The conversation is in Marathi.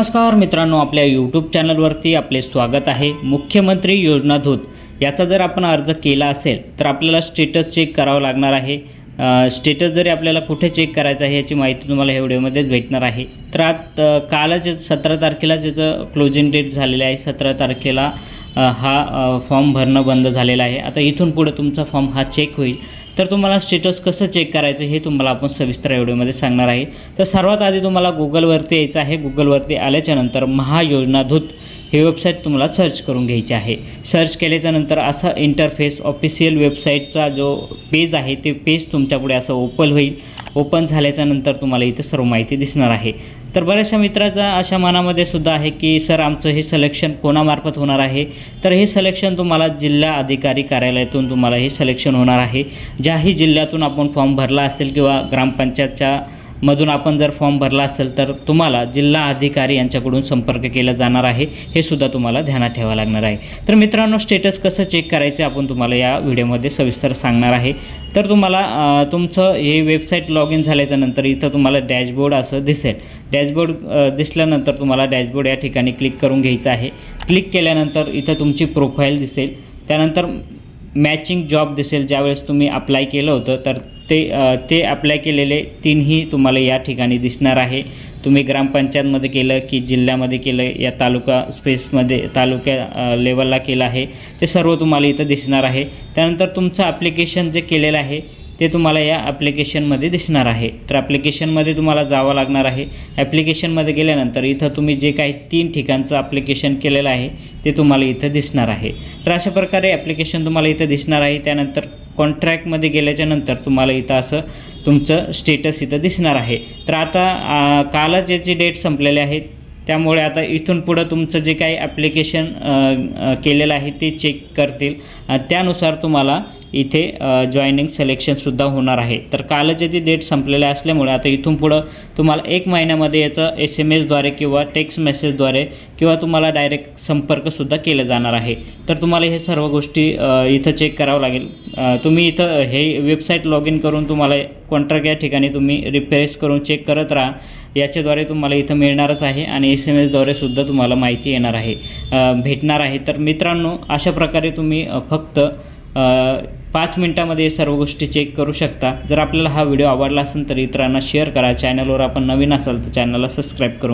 नमस्कार मित्रांनो, आपल्या यूट्यूब चॅनलवरती आपले स्वागत आहे। मुख्यमंत्री योजना दूत याचा जर आपण अर्ज केला असेल तर आपल्याला स्टेटस चेक करावं लागणार आहे। स्टेटस जरी आपल्याला कुठे चेक करायचं आहे याची माहिती तुम्हाला या व्हिडिओमध्येच भेटणार आहे। तर कालच 17 तारखेला ज्याचं क्लोजिंग डेट झालेलं आहे, 17 तारखेला हा फॉर्म भरणं बंद झालेला आहे। आता इथून पुढे तुमचा फॉर्म हा चेक होईल। तर तुम्हाला स्टेटस कसं चेक करायचं हे तुम्हाला आपण सविस्तर व्हिडिओमध्ये सांगणार आहे। तर सर्वात आधी तुम्हाला गुगलवरती यायचं आहे। गुगलवरती आल्याच्यानंतर महायोजना दूत ही वेबसाईट तुम्हाला सर्च करून घ्यायची आहे। सर्च केल्याच्यानंतर असा इंटरफेस ऑफिशियल वेबसाईटचा जो पेज आहे ते पेज तुमच्यापुढे असं ओपन होईल। ओपन झाल्याच्यानंतर तुम्हाला इथे सर्व माहिती दिसणार आहे। तर बऱ्याचशा मित्रांचा अशा मनामध्ये सुद्धा आहे की सर आमचं हे सिलेक्शन कोणामार्फत होणार आहे। तर हे सिलेक्शन तुम्हाला जिल्हा अधिकारी कार्यालयातून तुम्हाला हे सिलेक्शन होणार आहे। ज्याही जिल्ह्यातून आपण फॉर्म भरला असेल किंवा ग्रामपंचायतच्या मधून आपण जर फॉर्म भरला असेल तर तुम्हाला जिल्हा अधिकारी यांच्याकडून संपर्क केला जाणार आहे। हे सुद्धा तुम्हाला ध्यानात ठेवावं लागणार आहे। तर मित्रांनो, स्टेटस कसं चेक करायचं आपण तुम्हाला या व्हिडिओमध्ये सविस्तर सांगणार आहे। तर तुम्हाला तुमचं हे वेबसाईट लॉग इन झाल्याच्यानंतर इथं तुम्हाला डॅशबोर्ड असं दिसेल। डॅशबोर्ड दिसल्यानंतर तुम्हाला डॅशबोर्ड या ठिकाणी क्लिक करून घ्यायचं आहे। क्लिक केल्यानंतर इथं तुमची प्रोफाईल दिसेल। त्यानंतर मॅचिंग जॉब दिसेल। ज्यावेळेस तुम्ही अप्लाय केलं होतं तर ते अप्लाय केलेले तीनही तुम्हाला या ठिकाणी दिसणार आहे। तुम्ही ग्रामपंचायतमध्ये केलं की जिल्ह्यामध्ये केलं या तालुका स्पेसमध्ये तालुक्या लेवलला केलं आहे ते सर्व तुम्हाला इथं दिसणार आहे। त्यानंतर तुमचं ॲप्लिकेशन जे केलेलं आहे ते तुम्हाला या ॲप्लिकेशनमध्ये दिसणार आहे। तर ॲप्लिकेशनमध्ये तुम्हाला जावं लागणार आहे। ॲप्लिकेशनमध्ये गेल्यानंतर इथं तुम्ही जे काही 3 ठिकाणचं ॲप्लिकेशन केलेलं आहे ते तुम्हाला इथं दिसणार आहे। तर अशा प्रकारे ॲप्लिकेशन तुम्हाला इथं दिसणार आहे। त्यानंतर कॉन्ट्रॅक्टमध्ये गेल्याच्यानंतर तुम्हाला इथं असं तुमचं स्टेटस इथं दिसणार आहे। तर आता कालच याची डेट संपलेली आहे, त्यामुळे आता इथून पुढं तुमचं जे काही ॲप्लिकेशन केलेलं आहे ते चेक करतील। त्यानुसार तुम्हाला इथे जॉईनिंग सिलेक्शनसुद्धा होणार आहे। तर कालच याची डेट संपलेली असल्यामुळे आता इथून पुढं तुम्हाला 1 महिन्यामध्ये याचं SMS द्वारे किंवा टेक्स्ट मेसेजद्वारे किंवा तुम्हाला डायरेक्ट संपर्कसुद्धा केलं जाणार आहे। तर तुम्हाला हे सर्व गोष्टी इथं चेक करावं लागेल। तुम्ही इथं हे वेबसाईट लॉग इन करून तुम्हाला कॉन्ट्रॅक्ट या ठिकाणी तुम्ही रिफ्रेश करून चेक करत राहा। याच्याद्वारे तुम्हाला इथं मिळणारच आहे आणि SMS द्वारे सुद्धा तुम्हाला माहिती येणार आहे भेटणार आहे। तर मित्रांनो, अशा प्रकारे तुम्ही फक्त 5 मिनिटामध्ये सर्व गोष्टी चेक करू शकता। जर आपल्याला हा व्हिडिओ आवडला असेल तर इतरांना शेअर करा। चॅनलवर आपण नवीन असाल तर चॅनलला सबस्क्राईब करून